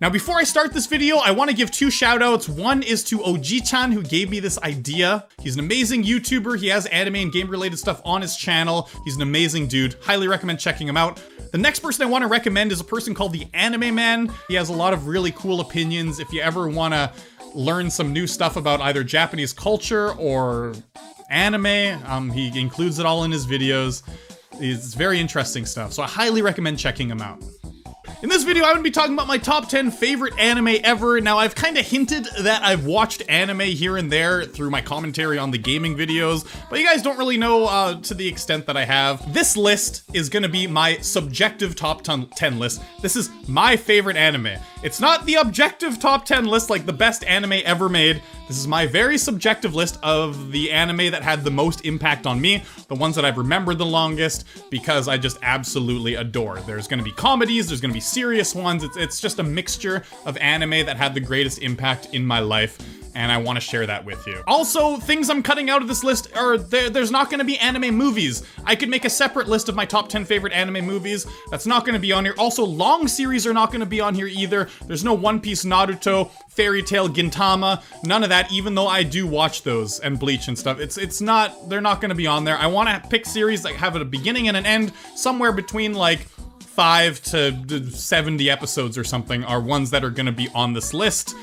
Now, before I start this video, I want to give 2 shout-outs. One is to OG-chan, who gave me this idea. He's an amazing YouTuber. He has anime and game-related stuff on his channel. He's an amazing dude. Highly recommend checking him out. The next person I want to recommend is a person called the Anime Man. He has a lot of really cool opinions. If you ever want to learn some new stuff about either Japanese culture or anime, he includes it all in his videos. It's very interesting stuff, so I highly recommend checking him out. In this video, I'm going to be talking about my top 10 favorite anime ever. Now, I've kind of hinted that I've watched anime here and there through my commentary on the gaming videos, but you guys don't really know to the extent that I have. This list is going to be my subjective top 10 list. This is my favorite anime. It's not the objective top 10 list like the best anime ever made. This is my very subjective list of the anime that had the most impact on me, the ones that I've remembered the longest, because I just absolutely adore. There's going to be comedies, there's going to be serious ones. It's just a mixture of anime that had the greatest impact in my life, and I want to share that with you. Also, things I'm cutting out of this list are there's not going to be anime movies. I could make a separate list of my top 10 favorite anime movies. That's not going to be on here. Also, long series are not going to be on here either. There's no One Piece, Naruto, Fairy Tail, Gintama, none of that, even though I do watch those and Bleach and stuff. They're not going to be on there. I want to pick series that have a beginning and an end, somewhere between like 5 to 70 episodes or something are ones that are going to be on this list.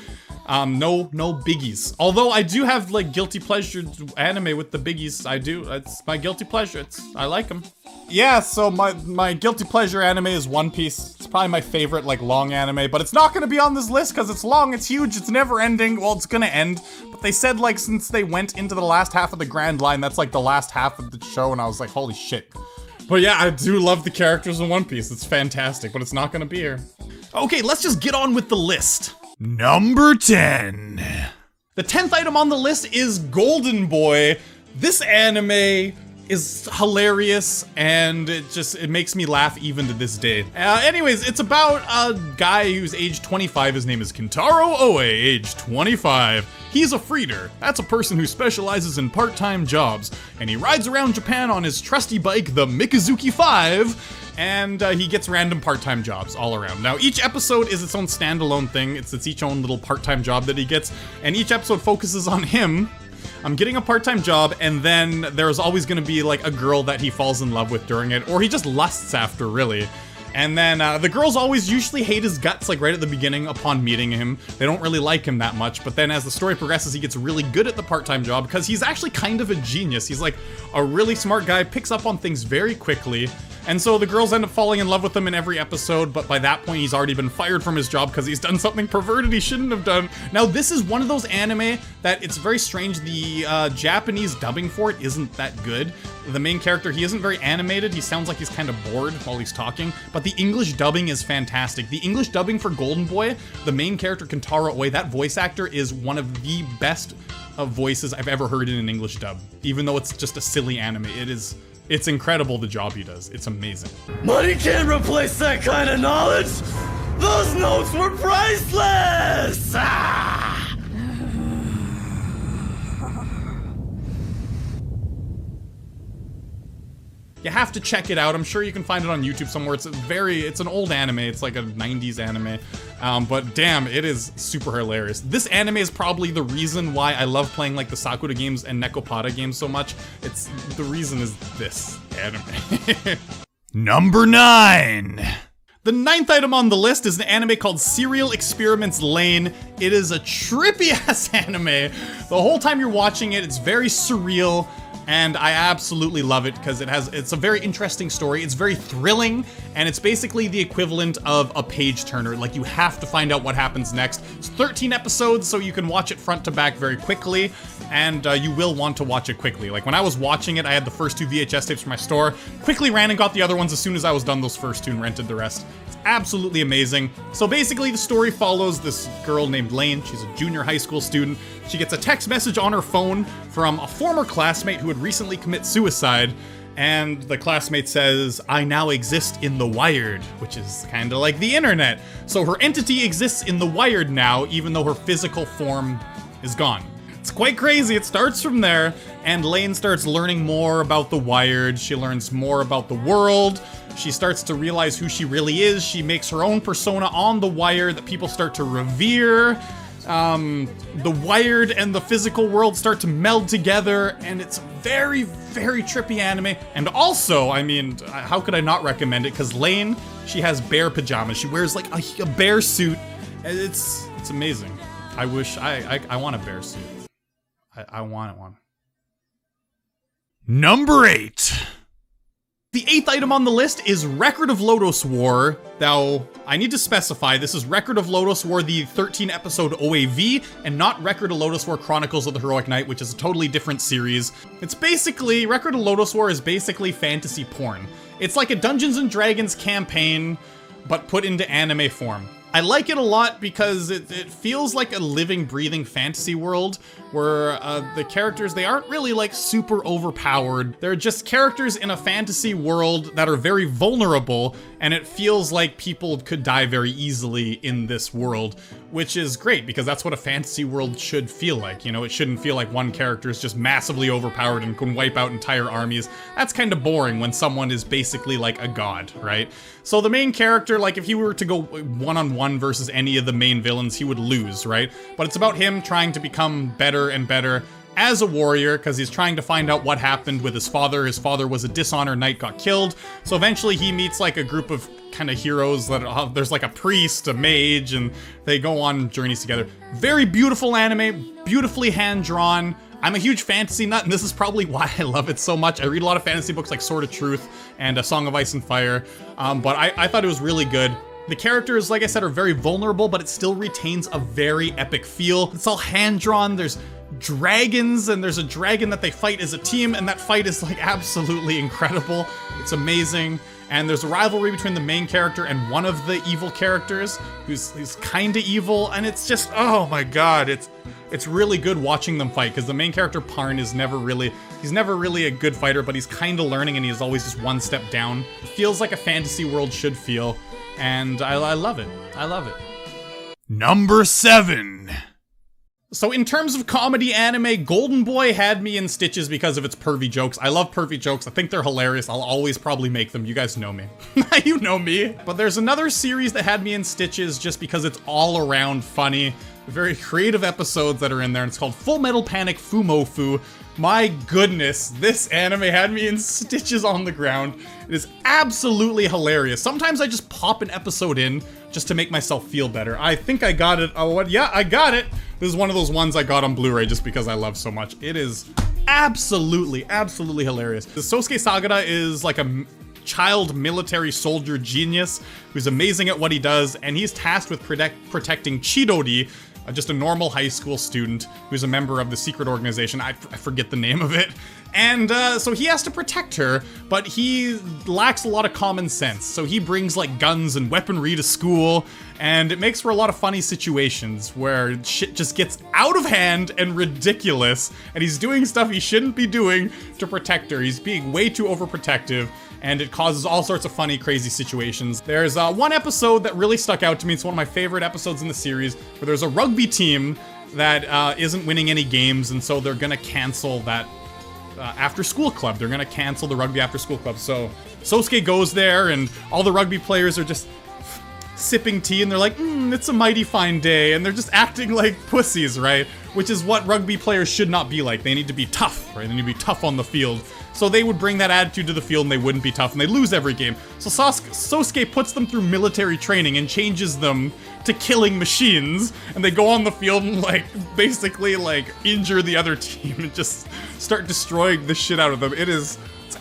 No biggies. Although I do have like guilty pleasure anime with the biggies. I do. It's my guilty pleasure. I like them. Yeah, so my guilty pleasure anime is One Piece. It's probably my favorite like long anime, but it's not gonna be on this list because it's long, it's huge, it's never ending. Well, it's gonna end, but they said like since they went into the last half of the Grand Line, that's like the last half of the show, and I was like, holy shit. But yeah, I do love the characters in One Piece. It's fantastic, but it's not gonna be here. Okay, let's just get on with the list. Number 10. The 10th item on the list is Golden Boy. This anime is hilarious, and it makes me laugh even to this day. Anyways, it's about a guy who's age 25. His name is Kentaro Oe, age 25. He's a freighter. That's a person who specializes in part-time jobs, and he rides around Japan on his trusty bike, the Mikazuki 5, and he gets random part-time jobs all around. Now, each episode is its own standalone thing. It's each own little part-time job that he gets, and each episode focuses on him. I'm getting a part-time job, and then there's always gonna be like a girl that he falls in love with during it, or he just lusts after, really. And then the girls always usually hate his guts like right at the beginning upon meeting him. They don't really like him that much, but then as the story progresses, he gets really good at the part-time job because he's actually kind of a genius. He's like a really smart guy, picks up on things very quickly. And so the girls end up falling in love with him in every episode, but by that point he's already been fired from his job because he's done something perverted he shouldn't have done. Now this is one of those anime that it's very strange, the Japanese dubbing for it isn't that good. The main character, he isn't very animated, he sounds like he's kind of bored while he's talking, but the English dubbing is fantastic. The English dubbing for Golden Boy, the main character Kentaro Oe, that voice actor is one of the best voices I've ever heard in an English dub, even though it's just a silly anime. It's incredible the job he does. It's amazing. Money can't replace that kind of knowledge! Those notes were priceless! Ah! You have to check it out. I'm sure you can find it on YouTube somewhere. It's an old anime. It's like a 90s anime. But damn, it is super hilarious. This anime is probably the reason why I love playing like the Sakura games and Nekopada games so much. The reason is this anime. Number 9. The 9th item on the list is an anime called Serial Experiments Lane. It is a trippy ass anime. The whole time you're watching it, it's very surreal. And I absolutely love it because it's a very interesting story. It's very thrilling, and it's basically the equivalent of a page turner. Like, you have to find out what happens next. It's 13 episodes, so you can watch it front to back very quickly, and you will want to watch it quickly. Like, when I was watching it, I had the first 2 VHS tapes from my store, quickly ran and got the other ones as soon as I was done those first 2 and rented the rest. It's absolutely amazing. So basically, the story follows this girl named Lane. She's a junior high school student. She gets a text message on her phone from a former classmate who had recently committed suicide, and the classmate says, "I now exist in the Wired," which is kind of like the internet. So her entity exists in the Wired now, even though her physical form is gone. It's quite crazy. It starts from there, and Lane starts learning more about the Wired. She learns more about the world. She starts to realize who she really is. She makes her own persona on the wire that people start to revere. The wired and the physical world start to meld together, and it's very, very trippy anime. And also, I mean, how could I not recommend it? Because Lane, she has bear pajamas. She wears like a bear suit. It's amazing. I wish I want a bear suit. I want one. Number 8. The 8th item on the list is Record of Lodoss War. Now, I need to specify, this is Record of Lodoss War, the 13-episode OAV, and not Record of Lodoss War Chronicles of the Heroic Knight, which is a totally different series. It's basically, Record of Lodoss War is basically fantasy porn. It's like a Dungeons & Dragons campaign, but put into anime form. I like it a lot because it feels like a living, breathing fantasy world where the characters, they aren't really like super overpowered. They're just characters in a fantasy world that are very vulnerable, and it feels like people could die very easily in this world, which is great because that's what a fantasy world should feel like. You know, it shouldn't feel like one character is just massively overpowered and can wipe out entire armies. That's kind of boring when someone is basically like a god, right? So the main character, like if he were to go one-on-one versus any of the main villains, he would lose, right? But it's about him trying to become better and better as a warrior because he's trying to find out what happened with his father. His father was a dishonor knight, got killed. So eventually he meets like a group of kind of heroes that there's like a priest, a mage, and they go on journeys together. Very beautiful anime, beautifully hand-drawn. I'm a huge fantasy nut, and this is probably why I love it so much. I read a lot of fantasy books like Sword of Truth and A Song of Ice and Fire, but I thought it was really good. The characters, like I said, are very vulnerable, but it still retains a very epic feel. It's all hand-drawn, there's dragons, and there's a dragon that they fight as a team, and that fight is like absolutely incredible. It's amazing. And there's a rivalry between the main character and one of the evil characters who's kinda evil, and it's just, oh my god, it's really good watching them fight, because the main character Parn is never really a good fighter, but he's kinda learning, and he's always just one step down. It feels like a fantasy world should feel, and I love it. I love it. Number 7. So in terms of comedy anime, Golden Boy had me in stitches because of its pervy jokes. I love pervy jokes. I think they're hilarious. I'll always probably make them. You guys know me. You know me. But there's another series that had me in stitches just because it's all around funny. Very creative episodes that are in there, and it's called Full Metal Panic Fumofu. My goodness, this anime had me in stitches on the ground. It is absolutely hilarious. Sometimes I just pop an episode in just to make myself feel better. I think I got it. Oh, what? Yeah, I got it. This is one of those ones I got on Blu-ray just because I love so much. It is absolutely, absolutely hilarious. The Sosuke Sagara is like a child military soldier genius who's amazing at what he does, and he's tasked with protecting Chidori, just a normal high school student who's a member of the secret organization. I forget the name of it. And so he has to protect her, but he lacks a lot of common sense. So he brings like guns and weaponry to school, and it makes for a lot of funny situations where shit just gets out of hand and ridiculous, and he's doing stuff he shouldn't be doing to protect her. He's being way too overprotective, and it causes all sorts of funny, crazy situations. There's one episode that really stuck out to me. It's one of my favorite episodes in the series, where there's a rugby team that isn't winning any games, and so they're gonna cancel that after-school club. They're gonna cancel the rugby after-school club. So Sosuke goes there, and all the rugby players are just sipping tea, and they're like, it's a mighty fine day, and they're just acting like pussies, right? Which is what rugby players should not be like. They need to be tough, right? They need to be tough on the field. So they would bring that attitude to the field, and they wouldn't be tough, and they'd lose every game. So Sosuke puts them through military training and changes them to killing machines, and they go on the field and like basically like injure the other team and just start destroying the shit out of them. It's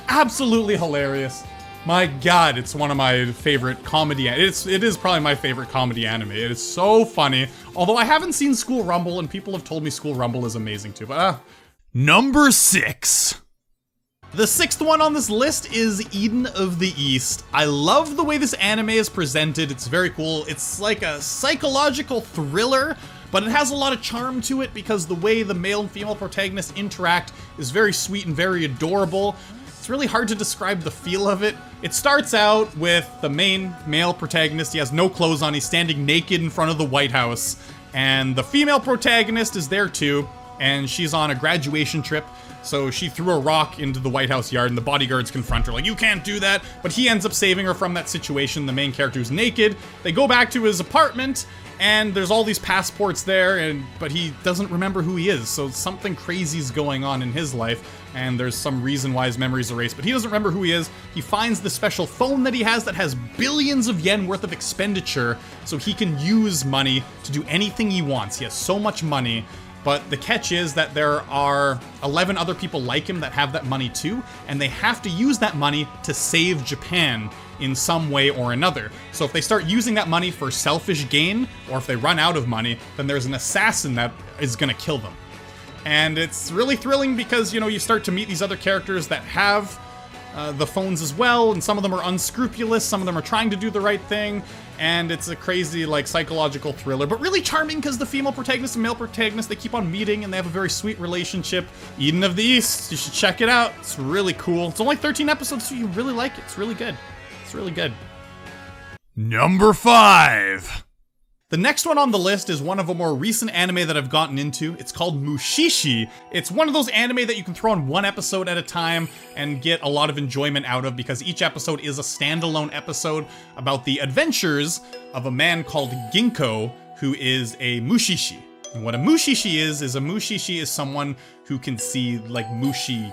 absolutely hilarious. My god, it's one of my favorite comedy. It is probably my favorite comedy anime. It is so funny. Although I haven't seen School Rumble, and people have told me School Rumble is amazing too. But Number 6. The 6th one on this list is Eden of the East. I love the way this anime is presented. It's very cool. It's like a psychological thriller, but it has a lot of charm to it because the way the male and female protagonists interact is very sweet and very adorable. It's really hard to describe the feel of it. It starts out with the main male protagonist. He has no clothes on. He's standing naked in front of the White House. And the female protagonist is there too. and she's on a graduation trip. So she threw a rock into the White House yard, and the bodyguards confront her like, you can't do that. But he ends up saving her from that situation. The main character who's naked. They go back to his apartment, and there's all these passports there, but he doesn't remember who he is. So something crazy is going on in his life, and there's some reason why his memory's erased, but he doesn't remember who he is. He finds the special phone that he has that has billions of yen worth of expenditure, so he can use money to do anything he wants. He has so much money. But the catch is that there are 11 other people like him that have that money too, and they have to use that money to save Japan in some way or another. So if they start using that money for selfish gain, or if they run out of money, then there's an assassin that is gonna kill them. And it's really thrilling because, you know, you start to meet these other characters that have the phones as well, and some of them are unscrupulous, some of them are trying to do the right thing, and it's a crazy, like, psychological thriller, but really charming because the female protagonist and male protagonist, they keep on meeting, and they have a very sweet relationship. Eden of the East, you should check it out. It's really cool. It's only 13 episodes, so you really like it. It's really good. It's really good. Number 5. The next one on the list is one of a more recent anime that I've gotten into. It's called Mushishi. It's one of those anime that you can throw on one episode at a time and get a lot of enjoyment out of because each episode is a standalone episode about the adventures of a man called Ginkgo, who is a Mushishi. And what a Mushishi is someone who can see like mushi,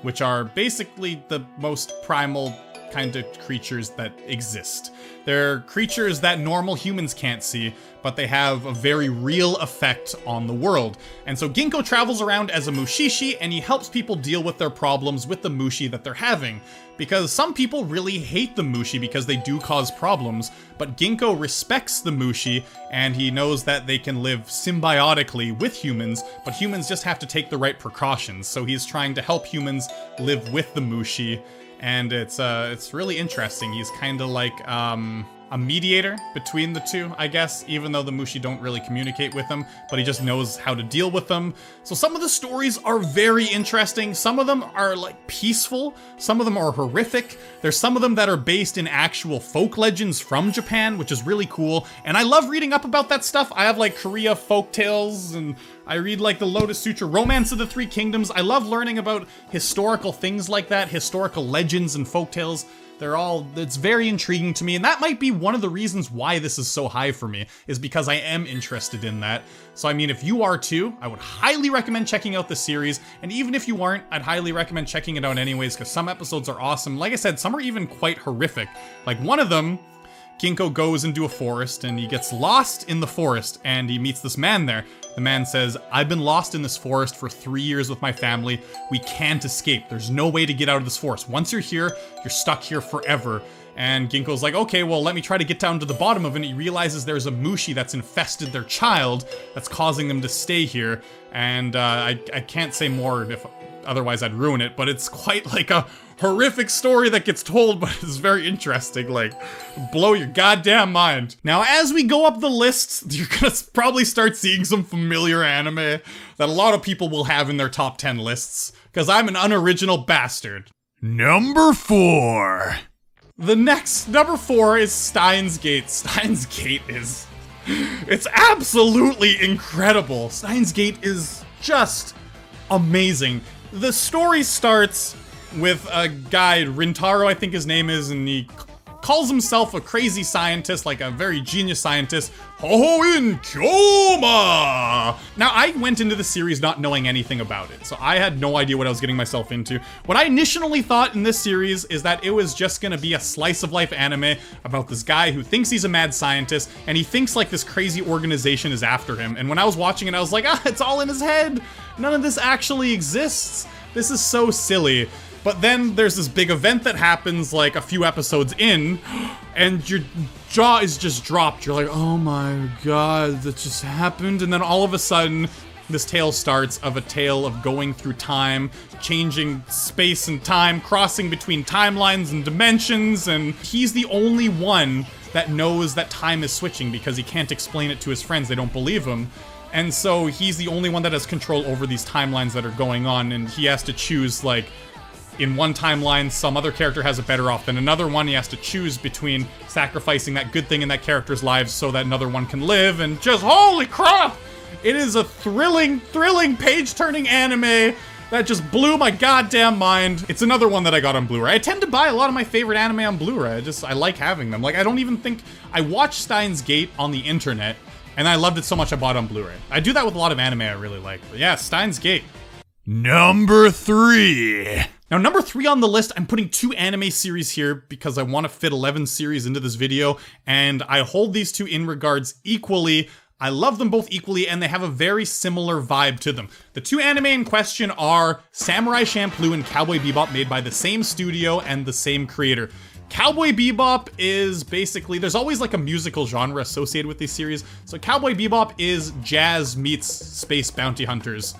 which are basically the most primal kind of creatures that exist. They're creatures that normal humans can't see, but they have a very real effect on the world. And so Ginkgo travels around as a Mushishi, and he helps people deal with their problems with the mushi that they're having. Because some people really hate the mushi because they do cause problems, but Ginkgo respects the mushi, and he knows that they can live symbiotically with humans, but humans just have to take the right precautions. So he's trying to help humans live with the mushi. And it's really interesting. He's kind of like a mediator between the two, I guess, even though the mushi don't really communicate with him, but he just knows how to deal with them. So some of the stories are very interesting. Some of them are like peaceful. Some of them are horrific. There's some of them that are based in actual folk legends from Japan, which is really cool. And I love reading up about that stuff. I have like Korea folk tales, and I read like the Lotus Sutra, Romance of the Three Kingdoms. I love learning about historical things like that, historical legends and folk tales. It's very intriguing to me, and that might be one of the reasons why this is so high for me, is because I am interested in that. So I mean, if you are too, I would highly recommend checking out the series, and even if you aren't, I'd highly recommend checking it out anyways, because some episodes are awesome. Like I said, some are even quite horrific. Like one of them, Ginkgo goes into a forest, and he gets lost in the forest, and he meets this man there. The man says, I've been lost in this forest for 3 years with my family. We can't escape. There's no way to get out of this forest. Once you're here, you're stuck here forever. And Ginkgo's like, okay, well, let me try to get down to the bottom of it. And he realizes there's a mushi that's infested their child that's causing them to stay here. And I can't say more, if otherwise I'd ruin it, but it's quite like a horrific story that gets told, but it's very interesting, like, blow your goddamn mind. Now, as we go up the list, you're gonna probably start seeing some familiar anime that a lot of people will have in their top 10 lists, because I'm an unoriginal bastard. Number 4. The next, number 4 is SteinsGate. SteinsGate is, it's absolutely incredible. SteinsGate is just amazing. The story starts with a guy, Rintaro, I think his name is, and he calls himself a crazy scientist, like a very genius scientist. Hohoin Kyoma! Now, I went into the series not knowing anything about it, so I had no idea what I was getting myself into. What I initially thought in this series is that it was just gonna be a slice of life anime about this guy who thinks he's a mad scientist, and he thinks like this crazy organization is after him. And when I was watching it, I was like, it's all in his head. None of this actually exists. This is so silly. But then there's this big event that happens like a few episodes in, and your jaw is just dropped. You're like, oh my god, that just happened. And then all of a sudden, this tale starts of a tale of going through time, changing space and time, crossing between timelines and dimensions, and he's the only one that knows that time is switching because he can't explain it to his friends. They don't believe him. And so he's the only one that has control over these timelines that are going on, and he has to choose, like, in one timeline, some other character has it better off than another one. He has to choose between sacrificing that good thing in that character's lives so that another one can live, and just, holy crap! It is a thrilling, page-turning anime that just blew my goddamn mind. It's another one that I got on Blu-ray. I tend to buy a lot of my favorite anime on Blu-ray. I like having them. Like, I don't even think... I watched SteinsGate on the internet, and I loved it so much I bought it on Blu-ray. I do that with a lot of anime I really like. But yeah, SteinsGate. Number 3. Now, number 3 on the list, I'm putting 2 anime series here because I want to fit 11 series into this video, and I hold these 2 in regards equally. I love them both equally, and they have a very similar vibe to them. The 2 anime in question are Samurai Champloo and Cowboy Bebop, made by the same studio and the same creator. Cowboy Bebop is basically, there's always like a musical genre associated with these series, so Cowboy Bebop is jazz meets space bounty hunters.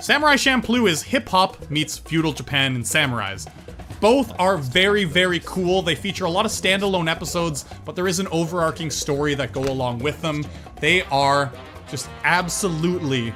Samurai Champloo is hip-hop meets feudal Japan and samurais. Both are very cool. They feature a lot of standalone episodes, but there is an overarching story that go along with them. They are just absolutely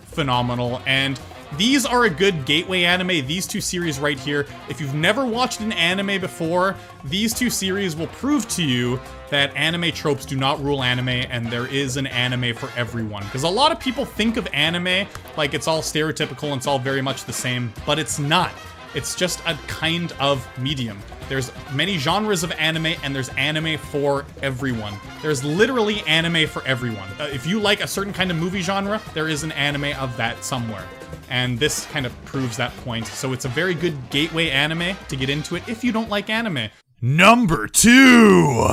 phenomenal, and these are a good gateway anime. These 2 series right here, if you've never watched an anime before, these 2 series will prove to you that anime tropes do not rule anime, and there is an anime for everyone. Because a lot of people think of anime like it's all stereotypical and it's all very much the same, but it's not. It's just a kind of medium. There's many genres of anime, and there's anime for everyone. There's literally anime for everyone. If you like a certain kind of movie genre, there is an anime of that somewhere. And this kind of proves that point. So it's a very good gateway anime to get into it if you don't like anime. Number 2.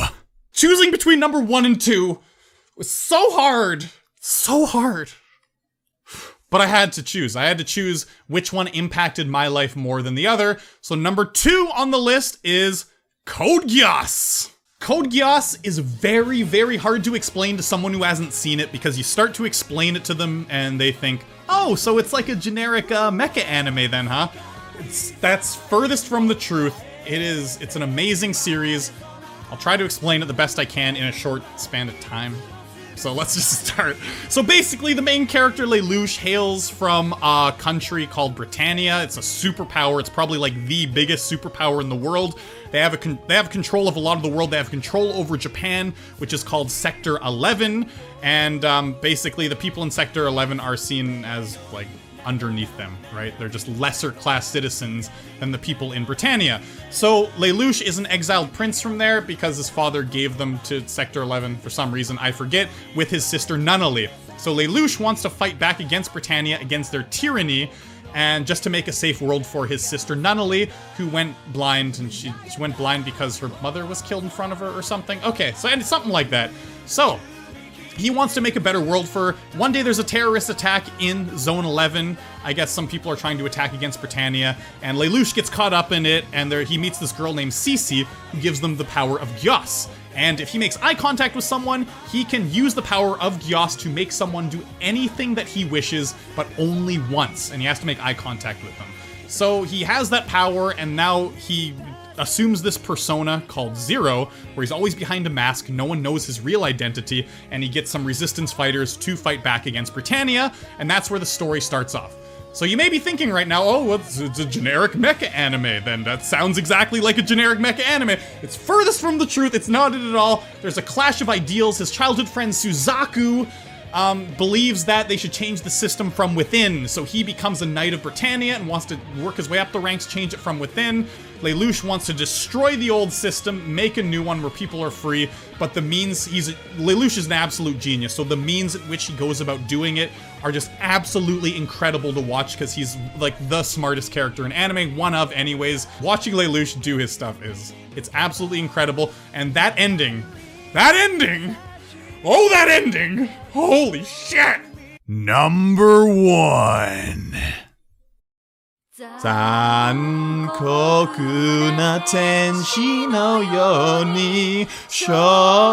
Choosing between number 1 and 2 was so hard. So hard. But I had to choose. I had to choose which one impacted my life more than the other. So number 2 on the list is Code Geass. Code Geass is very hard to explain to someone who hasn't seen it, because you start to explain it to them and they think, oh, so it's like a generic mecha anime then, huh? That's furthest from the truth. It's an amazing series. I'll try to explain it the best I can in a short span of time. So let's just start. So basically, the main character, Lelouch, hails from a country called Britannia. It's a superpower. It's probably like the biggest superpower in the world. They have control of a lot of the world. They have control over Japan, which is called Sector 11. And basically, the people in Sector 11 are seen as like underneath them, right? They're just lesser class citizens than the people in Britannia. So Lelouch is an exiled prince from there because his father gave them to Sector 11 for some reason, I forget, with his sister Nunnally. So Lelouch wants to fight back against Britannia, against their tyranny, and just to make a safe world for his sister Nunnally, who went blind, and she went blind because her mother was killed in front of her or something. Okay, so and something like that. So he wants to make a better world for... One day there's a terrorist attack in Zone 11. I guess some people are trying to attack against Britannia, and Lelouch gets caught up in it, and he meets this girl named Cece, who gives them the power of Yass. And if he makes eye contact with someone, he can use the power of Yass to make someone do anything that he wishes, but only once, and he has to make eye contact with them. So he has that power, and now he assumes this persona called Zero, where he's always behind a mask, no one knows his real identity, and he gets some resistance fighters to fight back against Britannia, and that's where the story starts off. So you may be thinking right now, oh, well, it's a generic mecha anime, then that sounds exactly like a generic mecha anime. It's furthest from the truth, it's not it at all. There's a clash of ideals. His childhood friend Suzaku believes that they should change the system from within, so he becomes a Knight of Britannia and wants to work his way up the ranks, change it from within. Lelouch wants to destroy the old system, make a new one where people are free, but Lelouch is an absolute genius, so the means at which he goes about doing it are just absolutely incredible to watch, because he's like the smartest character in anime, one of anyways. Watching Lelouch do his stuff it's absolutely incredible, and that ending, oh, that ending! Holy shit! Number 1. 残酷な天使のように少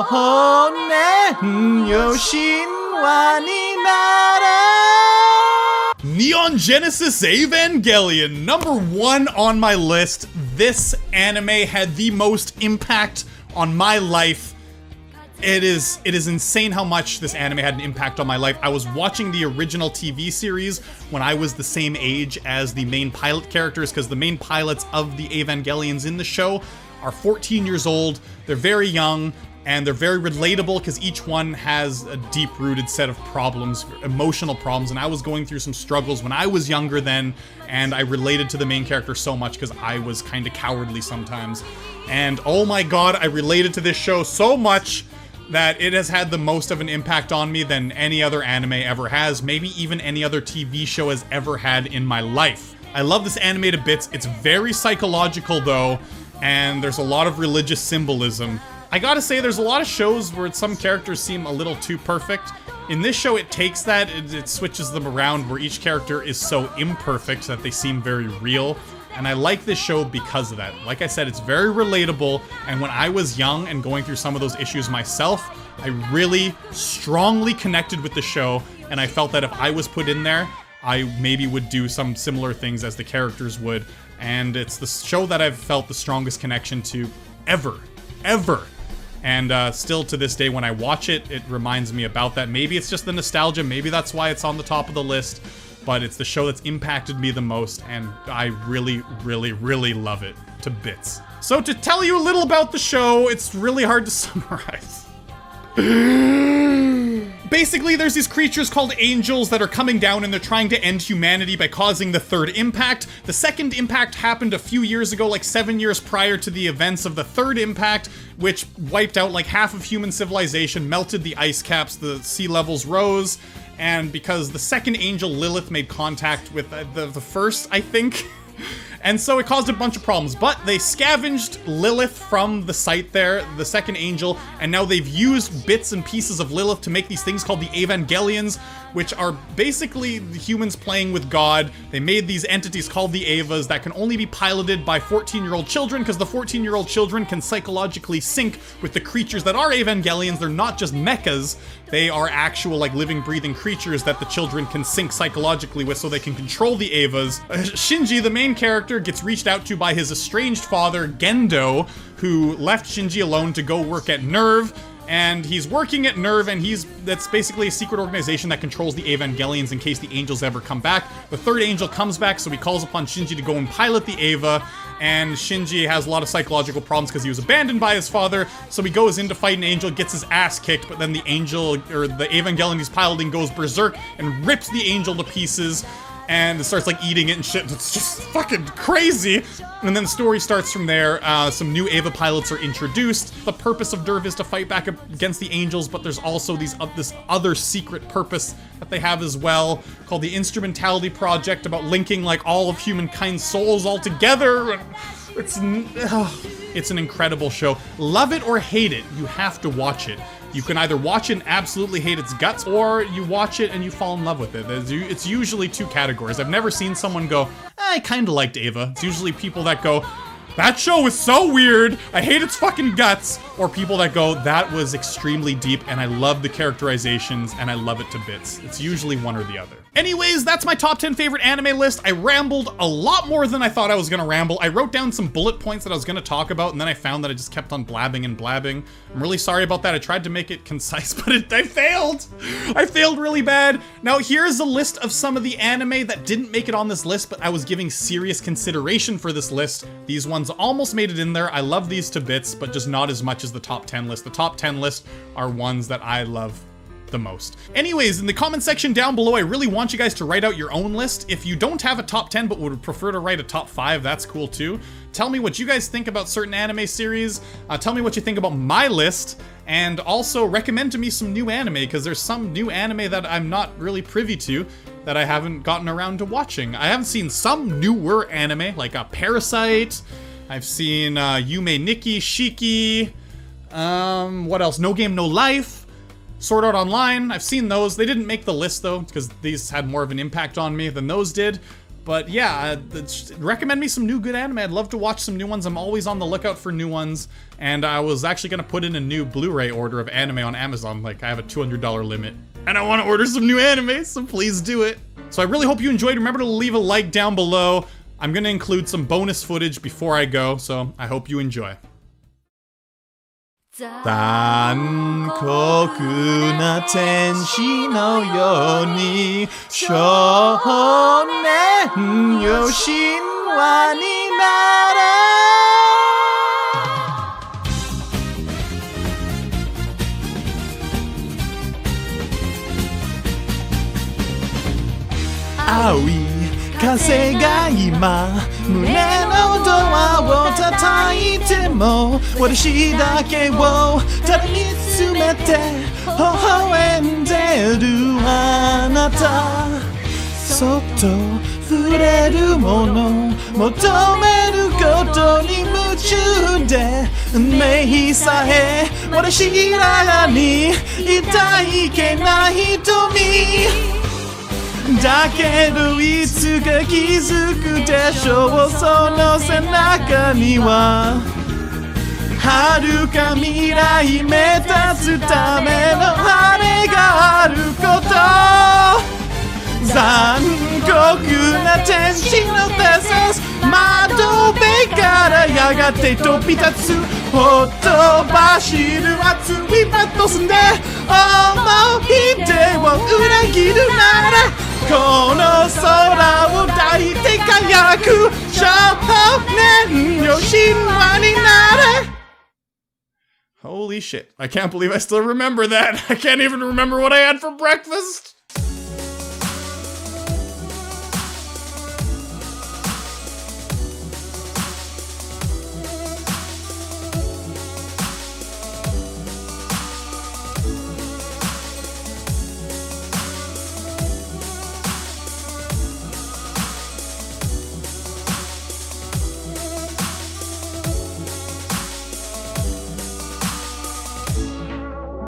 年よ神話になれ Neon Genesis Evangelion, number 1 on my list. This anime had the most impact on my life. It is insane how much this anime had an impact on my life. I was watching the original TV series when I was the same age as the main pilot characters, because the main pilots of the Evangelions in the show are 14 years old. They're very young. and they're very relatable because each one has a deep-rooted set of problems, emotional problems, and I was going through some struggles when I was younger then, and I related to the main character so much because I was kind of cowardly sometimes. And oh my god, I related to this show so much that it has had the most of an impact on me than any other anime ever has, maybe even any other TV show has ever had in my life. I love this anime to bits. It's very psychological though, and there's a lot of religious symbolism. I gotta say, there's a lot of shows where some characters seem a little too perfect. In this show, it takes that, it switches them around where each character is so imperfect that they seem very real. And I like this show because of that. Like I said, it's very relatable, and when I was young and going through some of those issues myself, I really strongly connected with the show, and I felt that if I was put in there, I maybe would do some similar things as the characters would. And it's the show that I've felt the strongest connection to ever. And still to this day, when I watch it, it reminds me about that. Maybe it's just the nostalgia, maybe that's why it's on the top of the list, but it's the show that's impacted me the most, and I really, really, really love it to bits. So to tell you a little about the show, it's really hard to summarize. Basically, there's these creatures called angels that are coming down, and they're trying to end humanity by causing the third impact. The second impact happened a few years ago, like 7 years prior to the events of the third impact, which wiped out like half of human civilization, melted the ice caps, the sea levels rose, and because the second angel, Lilith, made contact with the first, I think, and so it caused a bunch of problems, but they scavenged Lilith from the site there, the second angel, and now they've used bits and pieces of Lilith to make these things called the Evangelions, which are basically the humans playing with God. They made these entities called the Evas that can only be piloted by 14-year-old children, because the 14-year-old children can psychologically sync with the creatures that are Evangelions. They're not just mechas, they are actual, like, living, breathing creatures that the children can sync psychologically with so they can control the Evas. Shinji, the main character, gets reached out to by his estranged father, Gendo, who left Shinji alone to go work at Nerve. And he's working at Nerve, and that's basically a secret organization that controls the Evangelions in case the angels ever come back. The third angel comes back, so he calls upon Shinji to go and pilot the Eva, and Shinji has a lot of psychological problems because he was abandoned by his father, so he goes in to fight an angel, gets his ass kicked, but then the angel, or the Evangelion he's piloting, goes berserk and rips the angel to pieces, and it starts like eating it and shit. It's just fucking crazy. And then the story starts from there. Some new Eva pilots are introduced. The purpose of Nerve is to fight back against the angels, but there's also this other secret purpose that they have as well, called the Instrumentality Project, about linking like all of humankind's souls all together. It's an incredible show. Love it or hate it, you have to watch it. You can either watch it and absolutely hate its guts, or you watch it and you fall in love with it. It's usually two categories. I've never seen someone go, I kinda liked Eva. It's usually people that go, that show is so weird, I hate its fucking guts. Or people that go, that was extremely deep and I love the characterizations and I love it to bits. It's usually one or the other. Anyways, that's my top 10 favorite anime list. I rambled a lot more than I thought I was gonna ramble. I wrote down some bullet points that I was gonna talk about, and then I found that I just kept on blabbing and blabbing. I'm really sorry about that. I tried to make it concise, but I failed. I failed really bad. Now here's a list of some of the anime that didn't make it on this list, but I was giving serious consideration for this list. These ones almost made it in there. I love these to bits, but just not as much as the top 10 list. The top 10 list are ones that I love the most. Anyways, in the comment section down below, I really want you guys to write out your own list. If you don't have a top 10 but would prefer to write a top 5, that's cool too. Tell me what you guys think about certain anime series. Tell me what you think about my list, and also recommend to me some new anime, because there's some new anime that I'm not really privy to that I haven't gotten around to watching. I haven't seen some newer anime, like Parasite. I've seen Yume Nikki, Shiki. What else? No Game, No Life. Sword Art Online, I've seen those. They didn't make the list though, because these had more of an impact on me than those did. But yeah, recommend me some new good anime. I'd love to watch some new ones. I'm always on the lookout for new ones. And I was actually gonna put in a new Blu-ray order of anime on Amazon. Like, I have a $200 limit. And I wanna order some new anime, so please do it. So I really hope you enjoyed. Remember to leave a like down below. I'm gonna include some bonus footage before I go, so I hope you enjoy. 残酷な天使のように少年よ神話になれ青い風が今胸のドアを叩いても私だけをただ見つめて微笑んでるあなたそっと触れるもの求めることに夢中で運命さえ私らに抱いけない瞳だけどいつか気づくでしょうその背中には遥か未来目立つための羽があること残酷な天使のペセス窓辺からやがて飛び立つほとばしる熱いパトスで思い出を裏切るならこの空を抱いて輝く少年よ神話になれ Holy shit. I can't believe I still remember that. I can't even remember what I had for breakfast.